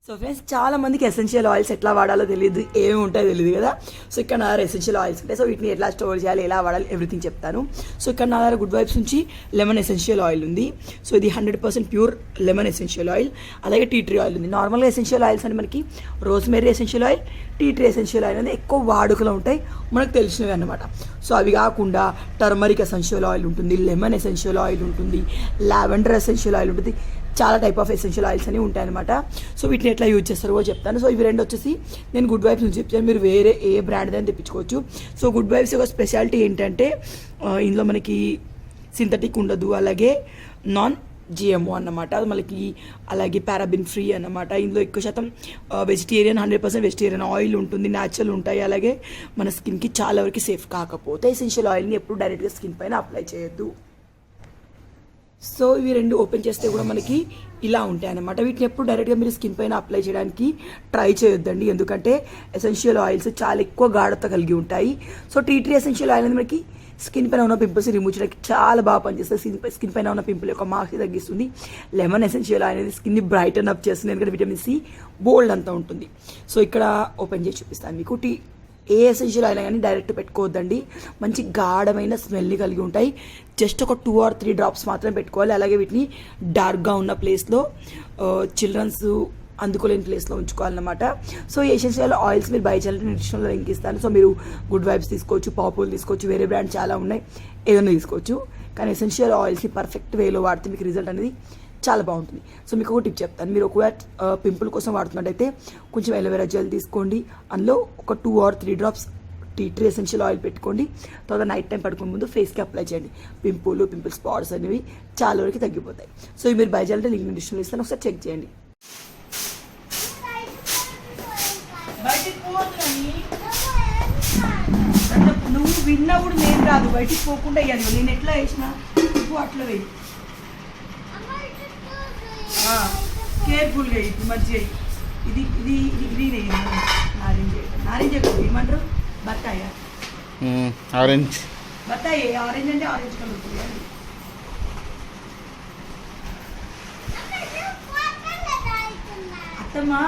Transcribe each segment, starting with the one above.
So friends, చాలా మందికి essential oils ఎట్లా వాడాలో తెలియదు, ఏమి ఉంటాయో తెలియదు కదా. సో ఇక్కడ నా దగ్గర ఎసెన్షియల్ ఆయిల్స్ ఉంటాయి. సో వీటిని ఎట్లా స్టోర్ చేయాలి, ఎలా వాడాలి, ఎవ్రీథింగ్ చెప్తాను. సో ఇక్కడ నా దగ్గర గుడ్ వైబ్స్ నుంచి లెమన్ ఎసెన్షియల్ ఆయిల్ ఉంది. సో ఇది 100% ప్యూర్ లెమన్ ఎసెన్షియల్ ఆయిల్. అలాగే టీ ట్రీ ఆయిల్ ఉంది. నార్మల్గా ఎసెన్షియల్ ఆయిల్స్ అంటే మనకి rosemary essential oil, tea tree essential oil అనేది ఎక్కువ వాడుకలో ఉంటాయి, మనకు తెలిసినవి అనమాట. సో అవి కాకుండా టర్మరిక్ ఎసెన్షియల్ ఆయిల్ ఉంటుంది, లెమన్ ఎసెన్షియల్ ఆయిల్ ఉంటుంది, లావెండర్ ఎసెన్షియల్ ఆయిల్ ఉంటుంది. చాలా టైప్ ఆఫ్ ఎసెన్షియల్ ఆయిల్స్ అనేవి ఉంటాయన్నమాట. సో వీటిని ఎట్లా యూజ్ చేస్తారో చెప్తాను. సో ఇవి రెండు వచ్చేసి నేను గుడ్ వైబ్స్ నుంచి చెప్తాను. మీరు వేరే ఏ బ్రాండ్ అయినా తెప్పించుకోవచ్చు. సో గుడ్ వైబ్స్ యొక్క స్పెషాలిటీ ఏంటంటే ఇందులో మనకి సింథటిక్ ఉండదు, అలాగే నాన్ జిఎంఓ అన్నమాట. అది మనకి అలాగే పారాబిన్ ఫ్రీ అన్నమాట. ఇందులో ఎక్కువ శాతం వెజిటేరియన్ 100% వెజిటేరియన్ ఆయిల్ ఉంటుంది, న్యాచురల్ ఉంటాయి. అలాగే మన స్కిన్కి చాలా వరకు సేఫ్. కాకపోతే ఎసెన్షియల్ ఆయిల్ని ఎప్పుడు డైరెక్ట్గా స్కిన్ పైన అప్లై చేయొద్దు. సో ఇవి రెండు ఓపెన్ చేస్తే కూడా మనకి ఇలా ఉంటాయి అన్నమాట. వీటిని ఎప్పుడు డైరెక్ట్గా మీరు స్కిన్ పైన అప్లై చేయడానికి ట్రై చేయొద్దండి, ఎందుకంటే ఎసెన్షియల్ ఆయిల్స్ చాలా ఎక్కువ గాఢత కలిగి ఉంటాయి. So tea tree essential oil అనేది మనకి స్కిన్ పైన ఉన్న పింపుల్స్ రిమూవ్ చేయడానికి చాలా బాగా పనిచేస్తుంది. స్కిన్ పైన ఉన్న పింపుల్ యొక్క మార్క్స్ తగ్గిస్తుంది. లెమన్ ఎసెన్షియల్ ఆయిల్ అనేది స్కిన్ని బ్రైటన్ అప్ చేస్తుంది, ఎందుకంటే విటమిన్ సి బోల్డ్ అంతా ఉంటుంది. సో ఇక్కడ ఓపెన్ చేసి చూపిస్తాను మీకు. ఏ ఎసెన్షియల్ ఆయిల్ కానీ డైరెక్ట్ పెట్టుకోవద్దండి, మంచి గాఢమైన స్మెల్ని కలిగి ఉంటాయి. జస్ట్ ఒక 2 or 3 డ్రాప్స్ మాత్రమే పెట్టుకోవాలి. అలాగే వీటిని డార్క్గా ఉన్న ప్లేస్లో, చిల్డ్రన్స్ అందుకోలేని ప్లేస్లో ఉంచుకోవాలన్నమాట. సో ఈ ఎసెన్షియల్ ఆయిల్స్ మీరు బై చేయాలంటే న్యూట్రిషన్లో లింక్ ఇస్తాను. సో మీరు గుడ్ వైబ్స్ తీసుకోవచ్చు, పాపుల్ తీసుకోవచ్చు, వేరే బ్రాండ్ చాలా ఉన్నాయి, ఏదైనా తీసుకోవచ్చు. కానీ ఎసెన్షియల్ ఆయిల్స్ని పర్ఫెక్ట్ వేలో వాడితే మీకు రిజల్ట్ అనేది చాలా బాగుంటుంది. సో మీకు ఒక టిప్ చెప్తాను. మీరు ఒకవేళ పింపుల్ కోసం వాడుతున్నట్టయితే కొంచెం ఎలోవెరా జెల్ తీసుకోండి, అందులో ఒక 2 or 3 drops tea tree essential oil పెట్టుకోండి. తర్వాత నైట్ టైం పడుకునే ముందు ఫేస్కి అప్లై చేయండి. పింపుల్ స్పాట్స్ అనేవి చాలా వరకు తగ్గిపోతాయి. సో మీరు బై చేయాలంటే లింక్ డిస్క్రిప్షన్లో ఇస్తాను, ఒకసారి చెక్ చేయండి. నువ్వు విన్నప్పుడు నేను రాదు, బయటికి పోకుండా వేయాలి. నేను ఎట్లా వేసినా నువ్వు అట్లా వేయి, కేర్ఫుల్గా ఇప్పుడు మంచిగా. ఇది ఇది ఇది గ్రీన్ వేయాలి, నారింజ ఏమంటారు, బత్తాయ ఆరెంజ్, బత్తాయి ఆరెంజ్ అంటే ఆరెంజ్ కలర్ వేయాలి. అత్తమ్మా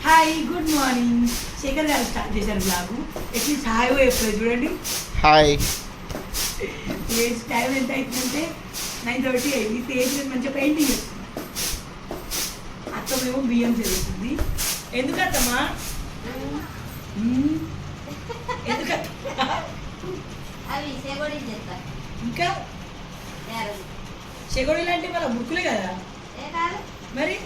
హాయ్, గుడ్ మార్నింగ్. శేఖర్ గారు స్టార్ట్ చేశారు బ్లాగు. అట్లీస్ట్ హాయ్ ఎప్పుడు చూడండి. హాయ్. టైం ఎంత అవుతుందంటే 9:30 అయింది. తేజ్ మంచిగా పెయింటింగ్ చేస్తుంది. అత్తమేమో బియ్యం జరుగుతుంది. ఎందుకత్తమ్మా, ఇంకా చెగోడీలు అంటే మన బుక్కులే కదా మరి.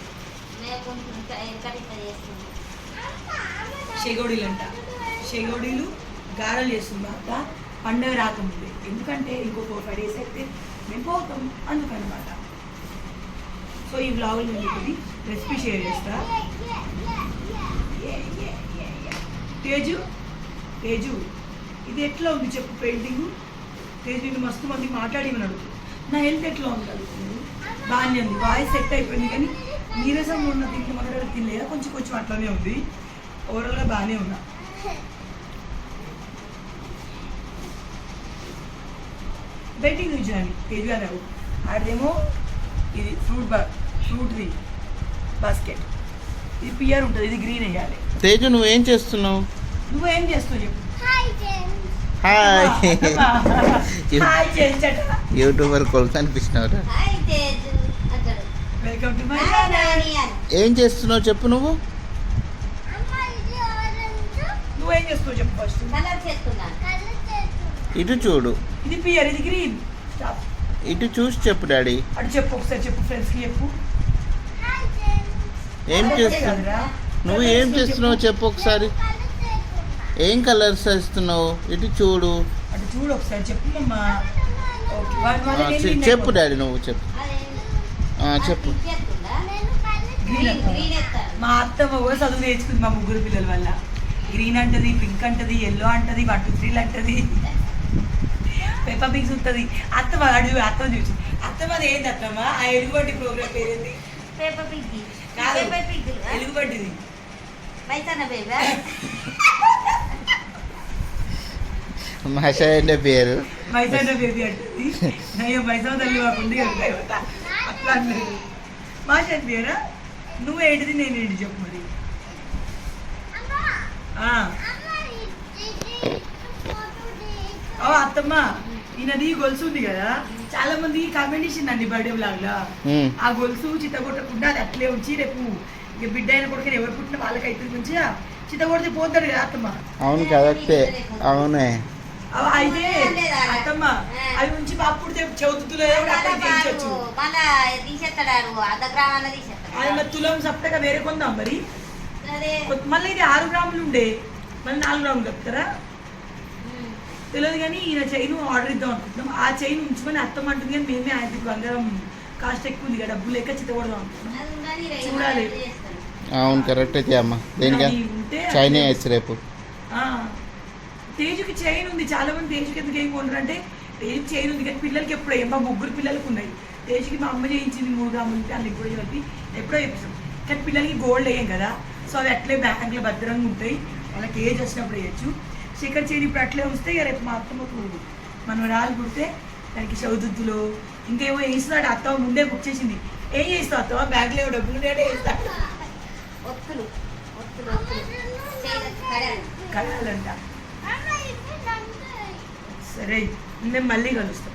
చెగోడీలు గారెలు చేస్తుంది అత్త పండుగ రాకముందే, ఎందుకంటే ఇంకో 4-5 days అయితే మేము పోతాం అందుకనమాట. సో ఈ బ్లాగులు నేను ఇది రెసిపీ షేర్ చేస్తా. తేజు ఇది ఎట్లా ఉంది చెప్పు పెయింటింగ్. తేజు నేను మస్తు మంది మాట్లాడిమని అడుగు, నా హెల్త్ ఎట్లా ఉంది అడుగుతుంది. బాగానే ఉంది, వాయిస్ సెట్ అయిపోయింది, కానీ నీరసం ఉన్న దీంట్లో మాట్లాడే తినలేదా, కొంచెం అట్లానే ఉంది. ఓవరాల్గా బాగానే ఉన్నా. బయటికి చూసాను తేజు గారు. ఆడదేమో ఇది ఫ్రూట్ది బాస్కెట్, ఇది పియర్ ఉంటుంది, ఇది గ్రీన్ వేయాలి. తేజు నువ్వేం చేస్తున్నావు? నువ్వేం చేస్తావు చెప్పు. హాయ్. యూట్యూబర్ కొడుకు అనిపిస్తున్నావు. Welcome to my channel. ఏం చేస్తున్నావు చెప్పు. నువ్వు నువ్వేం చేస్తావు చెప్పు ఫస్ట్. ఇటు చూడు. ఇది పియర్, ఇది గ్రీన్. ఇటు చూసి చెప్పు డాడీ. అటు చెప్పు, ఒకసారి చెప్పు ఫ్రెండ్స్కి చెప్పు. ఏం చేస్తున్నావు నువ్వు? ఏం చేస్తున్నావు చెప్పు ఒకసారి. ఏం కలర్స్ వేస్తున్నావు? ఇటు చూడు. అటు చూడు ఒకసారి చెప్పు మమ్మా. చెప్పు డాడీ, నువ్వు చెప్పు. చెప్పు. మా అత్తమ్మ కూడా చదువు నేర్చుకుంది మా ముగ్గురు పిల్లల వల్ల. గ్రీన్ అంటది, పింక్ అంటది, ఎల్లో అంటది, 1 2 3 అంటది, పెప్ప పిగ్స్ ఉంటుంది. అత్తమ్మ అడుగు, అత్తమ్మ చూసి. అత్తమ్మ అది ఏంటి అత్తమ్మ? ఆ ఎలుగుబట్టి ప్రోగ్రామ్ పేరేంది? కాదు, ఎలుగుబట్టిది. మాషా పేరు మైసా బేబీ అంటుంది. మైసా తల్లి కాకుండా అట్లా అంటది. మాషా పేరా నువ్వు ఏంటిది నేను ఏంటి చెప్పు మరి. అత్తమ్మ ఈయనది గొలుసు ఉంది కదా, చాలా మంది కామెంట్ చేసిందండి బర్త్డే బ్లాగ్ లా. ఆ గొలుసు చిత్తగొట్టకుండా అది అట్లే ఉంచి రేపు ఇక బిడ్డ అయిన కొడుకు ఎవరు పుట్టిన వాళ్ళకి అయితే మంచిగా చిత్తగొడితే పోతాడు కదా అత్తమ్మ. అవును కరెక్టే. అవునే అయితే అత్తమ్మ అవి ఉంచి బాబు పుడితే చదువుతులే తులం సప్తగా వేరే కొందాం మరి. మళ్ళీ ఇది 6 గ్రాములు ఉండే మళ్ళీ 4 గ్రాములు చెప్తారా తెలియదు. కానీ ఈయన చైన్ ఆర్డర్ ఇద్దాం అనుకుంటున్నాం. ఆ చైన్ ఉంచుకొని అత్తమ్మ అంటుంది కానీ మేమే ఆయన బంగారం కాస్ట్ ఎక్కువ ఉంది కదా, డబ్బులు లెక్క చిత్తకూడదాం అనుకుంటున్నాం. చూడాలి. అవును కరెక్టే అమ్మ. దేనికా చైనే వేసి రేపు తేజుకి చైన్ ఉంది. చాలా మంది తేజుకి ఎందుకు ఏం కొంటారు అంటే తేజుకి చైన్ ఉంది కానీ పిల్లలకి ఎప్పుడో మా 3 పిల్లలకు ఉన్నాయి. తేజుకి మా అమ్మ చేయించింది 3 గ్రాములు ఉంటే వాళ్ళు ఎప్పుడో కలిపి ఎప్పుడో చెప్తాం. కానీ పిల్లలకి గోల్డ్ వేయం కదా, సో అవి అట్లే బ్యాంక్లో భద్రంగా ఉంటాయి. వాళ్ళకి ఏజ్ వచ్చినప్పుడు వేయచ్చు. శేఖర్ చైన్ ఇప్పుడు అట్లే వస్తే ఇక రేపు మా అత్తమ్మకు మనం రాళ్ళు పుడితే దానికి చౌదుద్దులో ఇంకేమో వేస్తాడు. అత్తమ్మ ముందే బుక్ చేసింది. ఏం చేస్తావు అత్తమ్మ? బ్యాగ్లో డబ్బులు ఉంటే వేస్తాడు కడాలంట. సరే మేము మళ్ళీ కలుస్తాం.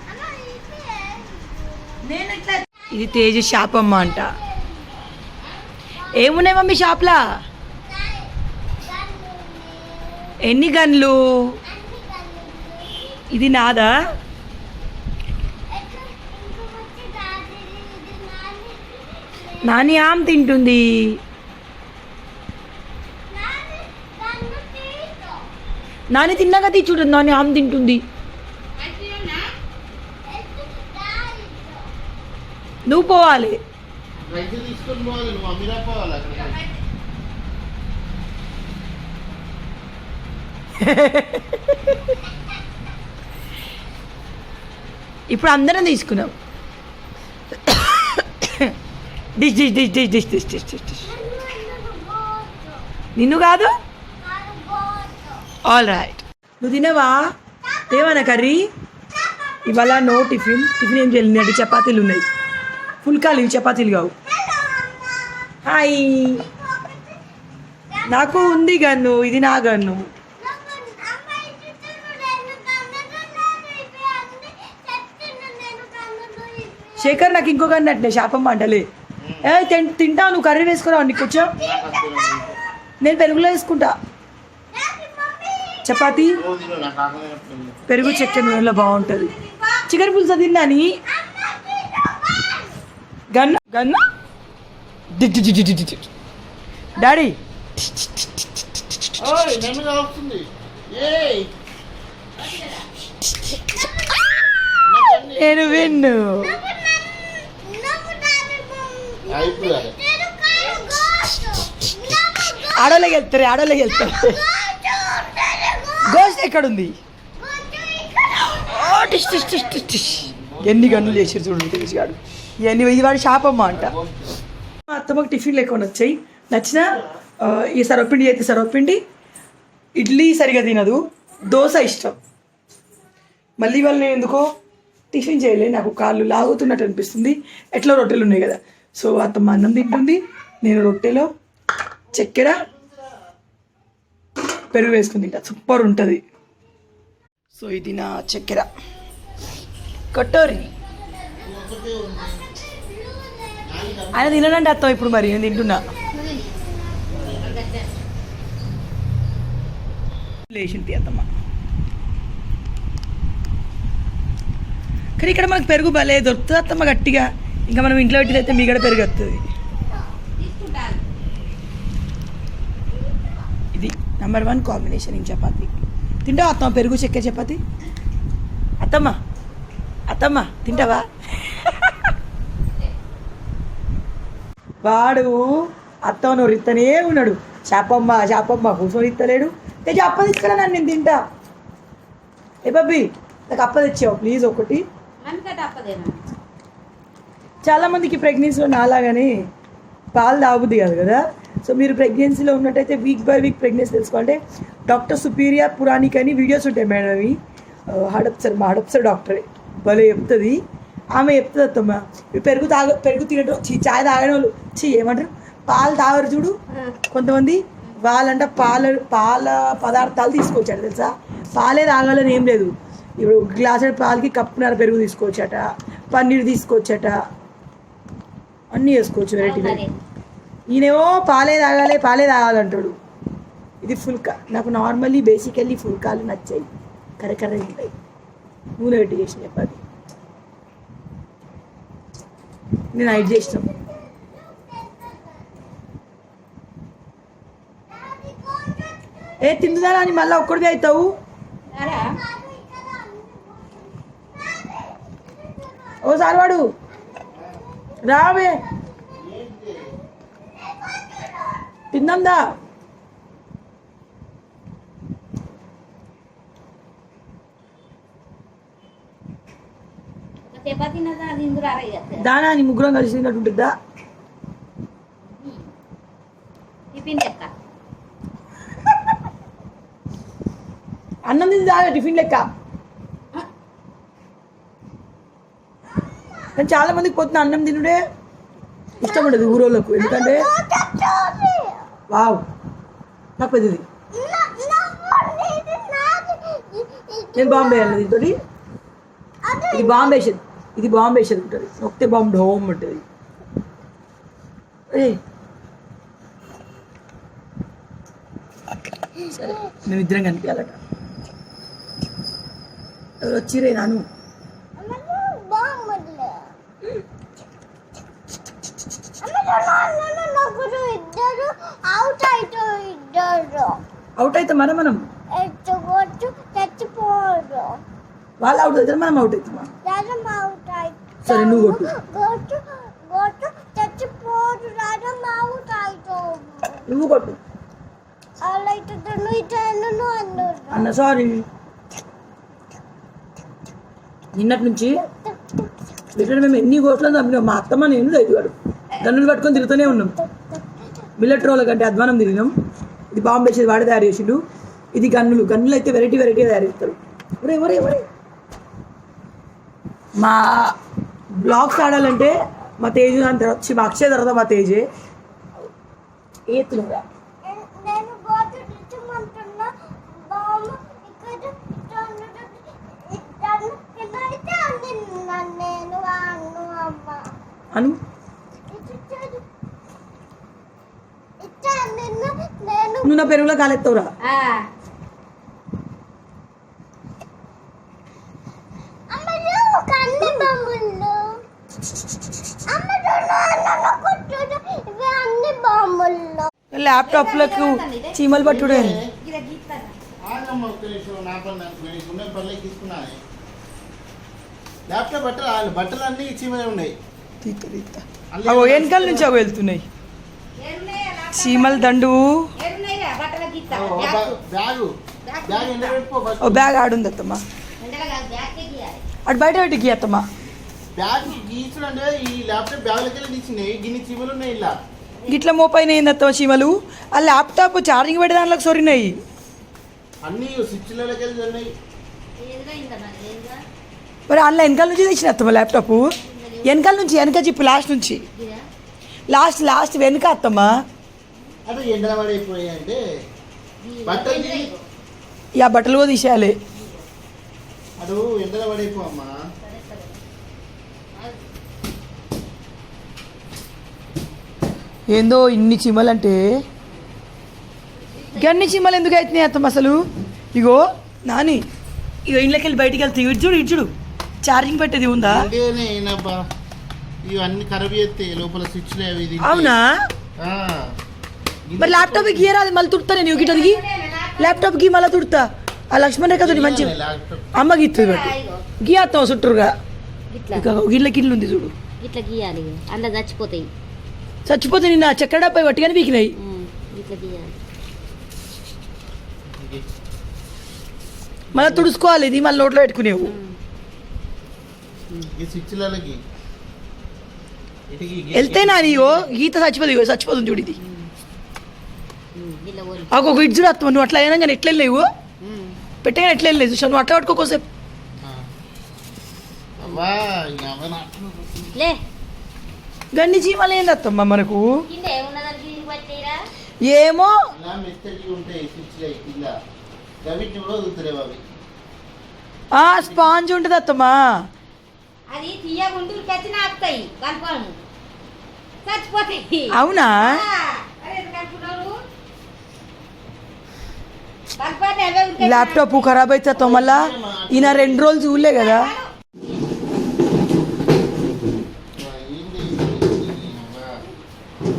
నేను ఇట్లా ఇది తేజ షాప్ అమ్మ అంట. ఏమున్నాయి మమ్మీ షాప్లా? ఎన్ని గన్లు? ఇది నాదా? నాని ఆమ్ తింటుంది. నాని తిన్నాక తీర్చుంటుంది. నాని ఆమ్ తింటుంది. నువ్వు పోవాలి. ఇప్పుడు అందరం తీసుకున్నాం. Dish dish dish dish dish dish dish dish. నిన్ను కాదు. All right. నువ్వు తినవా? ఏమన్నా కర్రీ ఇవాళ? No tiffin. టిఫిన్ ఏం చేయాలి అంటే చపాతీలు ఉన్నాయి. ఫుల్కాలు ఇవి, చపాతీలు కావు. హాయ్, నాకు ఉంది గన్ను. ఇది నా గన్ను. శేఖర్ నాకు ఇంకో గన్ను అట్నే శాపమ్మ అంటలే. తింటావు నువ్వు, కర్రీ వేసుకురావు. నీకు కొంచెం నేను పెరుగులో వేసుకుంటా. చపాతీ పెరుగు చక్కెర నూనెలో బాగుంటుంది. చికెన్ పులుసు తిన్నాని. గన్ను గన్ను డాడీ నేను విన్ను. ఆడోళ్ళకి వెళ్తారు, ఆడోళ్ళకి వెళ్తారు. గోస్ట్ ఎక్కడుంది? ఎన్ని గన్నులు చేసారు చూడండి తెలిసిగాడు. ఇవన్నీ ఇది వాడి శాపమ్మ అంట. మా అత్తమ్మకి టిఫిన్ లేకుండా వచ్చాయి. నచ్చిన ఈ సర్వపిండి అయితే సర్వపిండి. ఇడ్లీ సరిగా తినదు, దోశ ఇష్టం. మళ్ళీ వాళ్ళు నేను ఎందుకో టిఫిన్ చేయలే, నాకు కాళ్ళు లాగుతున్నట్టు అనిపిస్తుంది. ఎట్లా రొట్టెలు ఉన్నాయి కదా, సో అత్తమ్మ అన్నం తింటుంది. నేను రొట్టెలో చక్కెర పెరుగు వేసుకుని తింటా, సూపర్ ఉంటుంది. సో ఇది నా చక్కెర కటోరి. ఆయన తినడండి అత్తం ఇప్పుడు. మరి నేను తింటున్నా. లేచింటి అత్తమ్మ. కానీ ఇక్కడ మనకు పెరుగు భలే దొరుకుతుంది అత్తమ్మ గట్టిగా. ఇంకా మనం ఇంట్లో పెట్టినైతే మీగడ పెరుగు వస్తుంది. ఇది నెంబర్ 1 కాంబినేషన్. ఇంక చపాతి తింటావా అత్తమ్మ? పెరుగు చక్కెర చపాతి. అత్తమ్మ అత్తమ్మ తింటావా? వాడు అత్తమ్మను రిత్తనే ఉన్నాడు. చేపమ్మ చేపమ్మ కూర్చొని ఇస్తలేడు. తెచ్చి అప్ప తీసుకురా, నన్ను నేను తింటా. ఏ బబ్బీ నాకు అప్ప తెచ్చావు ప్లీజ్ ఒకటి. చాలామందికి ప్రెగ్నెన్సీలో నాలాగానే పాలు తాగుద్ది కాదు కదా. సో మీరు ప్రెగ్నెన్సీలో ఉన్నట్టయితే వీక్ బై వీక్ ప్రెగ్నెన్సీ తెలుసుకోవాలంటే డాక్టర్ సుపీరియా పురాణిక్ అని వీడియోస్ ఉంటాయి మేడం. అవి మా హడప్సర్ డాక్టరే భలే చెప్తుంది. ఆమె చెప్తుంది అత్తమ్మ పెరుగు తినడం ఛాయ్ తాగని వాళ్ళు ఏమంటారు పాలు తాగరు చూడు కొంతమంది, వాళ్ళంట పాల పదార్థాలు తీసుకోవచ్చాడు తెలుసా. పాలే తాగాలని ఏం లేదు. ఇప్పుడు గ్లాసు పాలకి కప్పున్నర పెరుగు తీసుకోవచ్చట, పన్నీర్ తీసుకోవచ్చట, అన్నీ వేసుకోవచ్చు వెరైటీ వెరైటీ. ఈయనేమో పాలే తాగాలంటాడు. ఇది ఫుల్కా. నాకు నార్మల్లీ బేసికల్లీ ఫుల్కాలు నచ్చాయి, కర్రీ ఉంటాయి, నూనె పెట్టి చేసిన చపాతి. నేను నైట్ చేసినాం. ఏ తిందుదారా అని మళ్ళీ ఒక్కడిది అవుతావు. ఓసారి వాడు రావే తిందా. దానా అని ముగ్గురం కలిసి తిన్నట్టు ఉంటుందా. అన్నం తింది దాగా టిఫిన్ లెక్క. కానీ చాలా మందికి పొద్దున అన్నం తినుడే ఇష్టం ఉండదు ఊరోళ్ళకు. ఎందుకంటే వావ్ నాకు పెద్దది. నేను బాంబే అన్నది దీంతో. ఇది బాంబే షెల్ ఉంటుంది. నొక్కితే బాంబే హోమ్ ఉంటుంది. సరే మేమిద్దరం కనిపించాలట. ఎవరు వచ్చిరే నాను. అవుట్ అయితే మనం వాళ్ళు అవుట్ అవుతారు, మనం అవుట్ అవుతామా. సరే నువ్వు కొట్టు, నువ్వు కొట్టు అన్న. సారీ నిన్నటి నుంచి ఇక్కడ మేము ఎన్ని గోట్లను చంపినాం. మా అత్తమ్మ నేను రైతుగాడు గన్నులు పట్టుకొని తిరుగుతూనే ఉన్నాం. మిల్లెట్ రోల కంటే అధ్వానం తిరిగినాం. ఇది బాంబే చేసి వాడే తయారు చేసిండు. ఇది గన్నులు అయితే వెరైటీ తయారు చేస్తారు. ఒరే మా బ్లాగ్స్ ఆడాలంటే మా తేజు దాని తర్వాత వచ్చి మా అక్షయ తర్వాత మా తేజే ఏతులుగా. అను నువ్వు నా పెరుగులో కాలెత్తావురా. ల్యాప్టాప్లకు చీమలు పట్టుడే. ల్యాప్టాప్ బట్టలు అన్నీ చీమలే ఉన్నాయి. వెనకాల నుంచి అవి వెళ్తున్నాయి చీమల దండు. ఓ బ్యాగ్ ఆడుంది అత్తమ్మా, అటు బయట పెట్టి గీయత్తమ్మా. బ్యాగ్ గీసులు అంటే ఈ ల్యాప్టాప్ బ్యాగ్లకెళ్ళి తీసినాయి. గిన్ని చీమలు ఉన్నాయి ఇలా. గిట్ల మోపైన ఏందత్తమ్మ చీమలు. ఆ ల్యాప్టాప్ ఛార్జింగ్ పెట్టే దాంట్లోకి సొరినాయి అన్ని స్విచ్లకెళ్ళి ఉన్నాయి. మరి అందులో వెనకాల నుంచి తెచ్చిన అత్తమ్మ ల్యాప్టాప్. వెనక చిప్పు లాస్ట్ వెనక అత్తమ్మ. అదే ఎండల పడైపోయాయి అంటే బట్టలు కూడా తీసేయాలి. అటు ఎండల పడైపోమ్మా. ఏందో ఇన్ని చీమలు అంటే. ఇన్ని చీమలు ఎందుకు అవుతున్నాయి అత్తమ్మ అసలు. ఇగో నాని ఇంట్లోకి వెళ్ళి బయటికి వెళ్తే ఇడ్చుడు ఛార్జింగ్ పెట్టేది ఉందా. ఇవన్నీ ఖరాబ్ చేస్తాయి లోపల స్విచ్లు అవి. అవునా మరి ల్యాప్టాప్ గీయరాది మళ్ళీ తుడతా. నేను గిట్టదిగి ల్యాప్టాప్ గీ మళ్ళీ తుడతా. ఆ లక్ష్మణ్ రేఖ తోటి మంచి అమ్మ గీస్తుంది బట్టి గీయత్తాం చుట్టూరుగా. గిట్ల ఉంది చూడు. ఇట్లా గీయాలి, అందులో చచ్చిపోతే నిన్న చక్కెర డబ్బా పట్టిగానే వీకినాయి. మళ్ళీ తుడుచుకోవాలి. ఇది మళ్ళీ నోట్లో పెట్టుకునేవు. వెళ్తే నా నీవో గీత చచ్చిపోతుంది చూడు. ఇది ఒక ఇడ్జు రాత్తావు నువ్వు. అట్లా అయినా కానీ ఎట్లా వెళ్ళలేవు పెట్టగా ఎట్లా వెళ్ళలేదు చూసా. నువ్వు అట్లా పట్టుకోసేపు గన్ని చీమలు ఏంది అత్తమ్మా మనకు. ఏమో ఇలా మెత్తటి ఉంటాయి స్విచ్లు కింద గవిటిని కూడా వదులుతలేవు అవి. స్పాంజ్ ఉంటుంది అత్తమ్మా. అది తీయ గుంటూరు కచ్చినా వస్తాయి కలపను చచ్చిపోతాయి. అవునా? ల్యాప్టాప్ ఖరాబ్ అవుతుందో మళ్ళా ఈయన 2 రోజులు చూడలే కదా.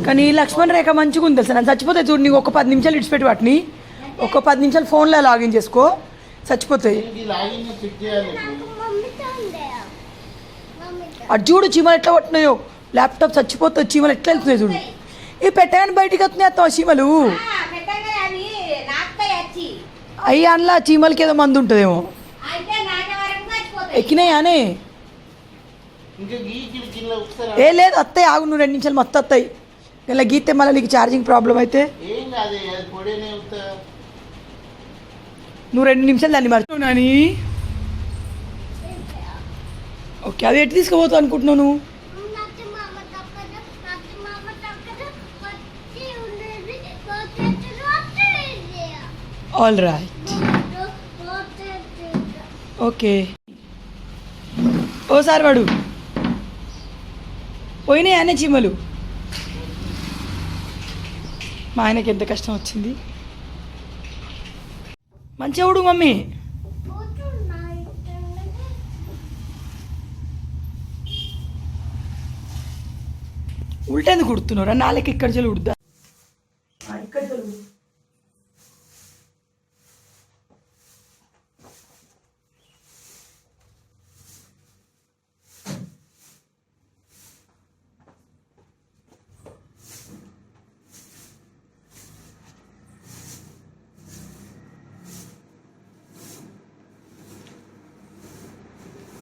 కానీ లక్ష్మణ్ రేఖ మంచిగా ఉంది తెలుసా. నేను చచ్చిపోతాయి చూడు. నీకు ఒక 10 నిమిషాలు ఇడిచిపెట్టి వాటిని ఒక 10 నిమిషాలు ఫోన్లో లాగిన్ చేసుకో, చచ్చిపోతాయి. అటు చూడు చీమలు ఎట్లా పట్టినాయో. ల్యాప్టాప్ చచ్చిపోతాయి, చీమలు ఎట్లా వెళ్తున్నాయి చూడు. ఇవి పెట్టగానే బయటికి వస్తున్నాయి అత్త చీమలు. అయ్యి అందులో చీమలకి ఏదో మందు ఉంటుందేమో. ఎక్కినాయానే? ఏ లేదు వస్తాయి, ఆగు నువ్వు 2 నిమిషాలు మొత్తం వస్తాయి. ఇలా గీతే మళ్ళీ నీకు ఛార్జింగ్ ప్రాబ్లం అయితే నువ్వు 2 నిమిషాలు దాన్ని మర్చిపోవు నాని. ఓకే, అది ఎటు తీసుకుపోతావు అనుకుంటున్నావు నువ్వు? All right, okay. ఓసారి వాడు పోయినాయి అనే చీమలు. మా ఆయనకి ఎంత కష్టం వచ్చింది. మంచిగా ఉడు మమ్మీ. ఉల్టెందుకు కుడుతున్నారా? నాలుగు ఇక్కడ చెల్లి ఉడుద్దా.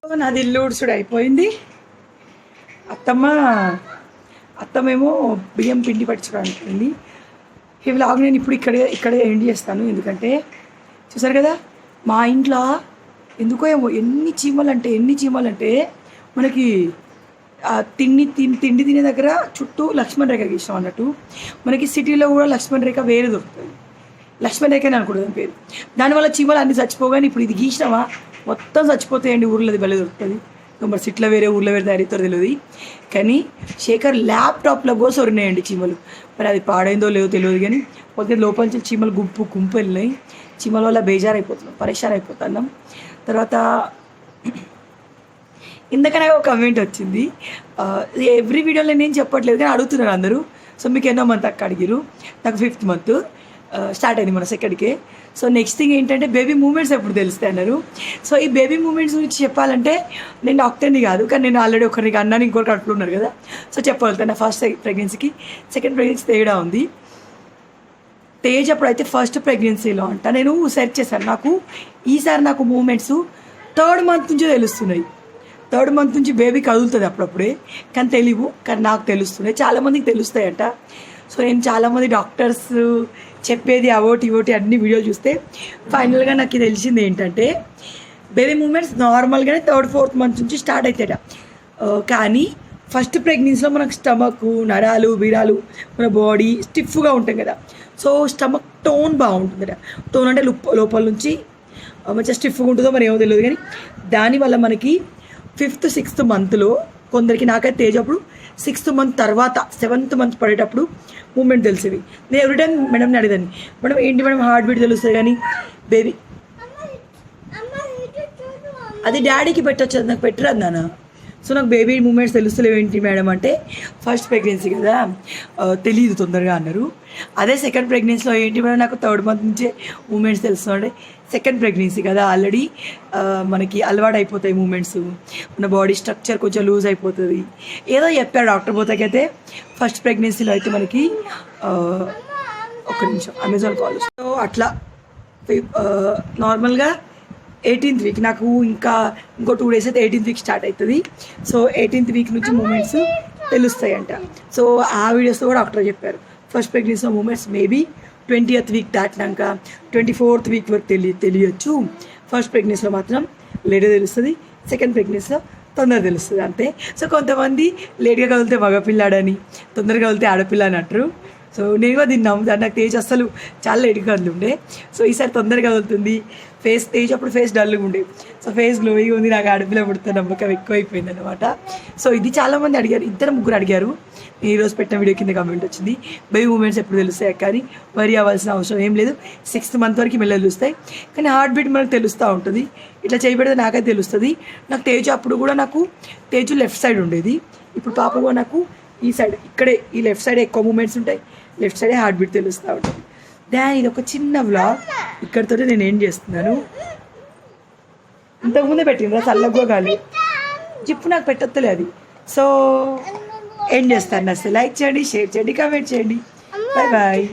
ఇక్కడ నాది ఇల్లు ఉడుచుడు అయిపోయింది. అత్తమేమో బియ్యం పిండి పట్టించడానికి వెళ్ళి ఈ వ్లాగ్ నేను ఇప్పుడు ఇక్కడే ఎండ్ చేస్తాను. ఎందుకంటే చూసారు కదా మా ఇంట్లో ఎందుకో ఏమో ఎన్ని చీమలంటే మనకి తిండి తినే దగ్గర చుట్టూ లక్ష్మణ్ రేఖ గీసినాం అన్నట్టు. మనకి సిటీలో కూడా లక్ష్మణ్ రేఖ వేరే దొరుకుతుంది. లక్ష్మణ్ రేఖ అని అనుకుంటుంది పేరు. దానివల్ల చీమలు అన్నీ చచ్చిపోగానే ఇప్పుడు ఇది గీసినామా మొత్తం చచ్చిపోతాయండి. ఊర్లో అది భలే దొరుకుతుంది. మరి సిట్లో వేరే ఊర్లో వేరే తయారీతో తెలియదు. కానీ శేఖర్ ల్యాప్టాప్లో కోసం ఉన్నాయండి చీమలు. మరి అది పాడైందో లేదో తెలియదు. కానీ పొద్దున్న లోపల నుంచి చీమలు గుంపు వెళ్ళినాయి. చీమల వల్ల బేజారైపోతున్నాం, పరేషాన్ అయిపోతున్నాం. తర్వాత ఇందుకనే ఒక కమెంట్ వచ్చింది. ఎవ్రీ వీడియోలో నేను చెప్పట్లేదు కానీ అడుగుతున్నారు అందరూ. సో మీకు ఎన్నో మంత్ అక్క అడిగిరు. నాకు 5th మంత్ స్టార్ట్ అయింది మన సెకండ్కే. సో నెక్స్ట్ థింగ్ ఏంటంటే బేబీ మూమెంట్స్ ఎప్పుడు తెలుస్తాయి అన్నారు. సో ఈ బేబీ మూమెంట్స్ గురించి చెప్పాలంటే నేను డాక్టర్ని కాదు, కానీ నేను ఆల్రెడీ ఒకరికి అన్నాను, ఇంకొకరికి అట్లు ఉన్నారు కదా. సో చెప్పగలుగుతాను. నా ఫస్ట్ ప్రెగ్నెన్సీకి సెకండ్ ప్రెగ్నెన్సీ తేడా ఉంది. తేజ్ అప్పుడైతే ఫస్ట్ ప్రెగ్నెన్సీలో అంట నేను సెర్చ్ చేశాను. ఈసారి నాకు మూమెంట్స్ 3rd మంత్ నుంచి తెలుస్తున్నాయి. 3rd మంత్ నుంచి బేబీ కదులుతుంది అప్పుడప్పుడే, కానీ తెలియవు. కానీ నాకు తెలుస్తున్నాయి, చాలామందికి తెలుస్తాయంట. సో నేను చాలామంది డాక్టర్స్ చెప్పేది అవోటి అన్ని వీడియోలు చూస్తే ఫైనల్గా నాకు తెలిసింది ఏంటంటే బేబీ మూమెంట్స్ నార్మల్గానే 3rd 4th మంత్ నుంచి స్టార్ట్ అవుతాయట. కానీ ఫస్ట్ ప్రెగ్నెన్సీలో మనకు స్టమక్, నరాలు, బీరాలు, మన బాడీ స్టిఫ్గా ఉంటాం కదా. సో స్టమక్ టోన్ బాగుంటుందట. టోన్ అంటే లోపల నుంచి మంచిగా స్టిఫ్గా ఉంటుందో మరి ఏమో తెలియదు. కానీ దానివల్ల మనకి 5th 6th మంత్లో కొందరికి, నాకైతే తేజ్ అప్పుడు 6th మంత్ తర్వాత 7th మంత్ పడేటప్పుడు మూమెంట్ తెలిసేవి. నేను ఎవ్రీ టైం మేడంని అడిగాను, మేడం ఏంటి మేడం హార్ట్ బీట్ తెలుస్తుంది కానీ బేబీ అది డాడీకి పెట్టచ్చు, నాకు పెట్టరాదు నాన్న. సో నాకు బేబీ మూమెంట్స్ తెలుస్తలేవు ఏంటి మేడం అంటే ఫస్ట్ ప్రెగ్నెన్సీ కదా తెలియదు తొందరగా అన్నారు. అదే సెకండ్ ప్రెగ్నెన్సీలో ఏంటి మేడం నాకు 3rd మంత్ నుంచే మూమెంట్స్ తెలుస్తున్నాయి. సెకండ్ ప్రెగ్నెన్సీ కదా ఆల్రెడీ మనకి అలవాటు అయిపోతాయి మూమెంట్స్, మన బాడీ స్ట్రక్చర్ కొంచెం లూజ్ అయిపోతుంది ఏదో చెప్పారు డాక్టర్. పోతాకైతే ఫస్ట్ ప్రెగ్నెన్సీలో అయితే మనకి ఒక్క నిమిషం అమెజాన్ కాల్. సో అట్లా నార్మల్గా 18th వీక్ నాకు ఇంకో 2 days అయితే 18th వీక్ స్టార్ట్ అవుతుంది. సో 18th వీక్ నుంచి మూమెంట్స్ తెలుస్తాయంట. సో ఆ వీడియోస్లో కూడా డాక్టర్ చెప్పారు ఫస్ట్ ప్రెగ్నెన్సీలో మూమెంట్స్ మేబీ 20th వీక్ దాటినాక 24th వీక్ వరకు తెలియచ్చు. ఫస్ట్ ప్రెగ్నెన్సీలో మాత్రం లేట్గా తెలుస్తుంది, సెకండ్ ప్రెగ్నెన్సీలో తొందరగా తెలుస్తుంది అంతే. సో కొంతమంది లేట్గా కదిలితే మగపిల్లాడని, తొందరగా కదిలితే ఆడపిల్ల అని అంటారు. సో నేను కూడా తిన్నాము దాన్ని. నాకు తేజ్ అస్సలు చాలా లేట్గా ఉండే. సో ఈసారి తొందరగా వదులుతుంది. తేజ్ అప్పుడు ఫేస్ డల్గా ఉండే. సో ఫేస్ గ్లోయింగ్ ఉంది. నాకు ఆడపిల్ల పుడుతున్న నమ్మకం ఎక్కువైపోయింది అనమాట. సో ఇది చాలామంది అడిగారు, 2-3 అడిగారు. నేను ఈరోజు పెట్టిన వీడియో కింద కమెంట్ వచ్చింది, బేబీ మూమెంట్స్ ఎప్పుడు తెలుస్తాయి కానీ వరి అవ్వాల్సిన అవసరం ఏం లేదు, 6th month వరకు మెల్ల తెలుస్తాయి. కానీ హార్ట్ బీట్ మనకు తెలుస్తూ ఉంటుంది. ఇట్లా చేయబడితే నాకైతే తెలుస్తుంది. నాకు తేజు అప్పుడు కూడా నాకు తేజు లెఫ్ట్ సైడ్ ఉండేది. ఇప్పుడు పాప కూడా నాకు ఈ సైడ్ ఇక్కడే ఈ లెఫ్ట్ సైడ్ ఎక్కువ మూమెంట్స్ ఉంటాయి. లెఫ్ట్ సైడే హార్ట్ బీట్ తెలుస్తూ ఉంటుంది. ఇది ఒక చిన్న వ్లాగ్ ఇక్కడితో నేను ఏం చేస్తున్నాను. ఇంతకుముందే పెట్టిండ్రా చల్లగా గాలి జిప్పు నాకు పెట్టొత్తలే అది. సో ఏం చేస్తాను, అసలు లైక్ చేయండి, షేర్ చేయండి, కామెంట్ చేయండి. Bye bye.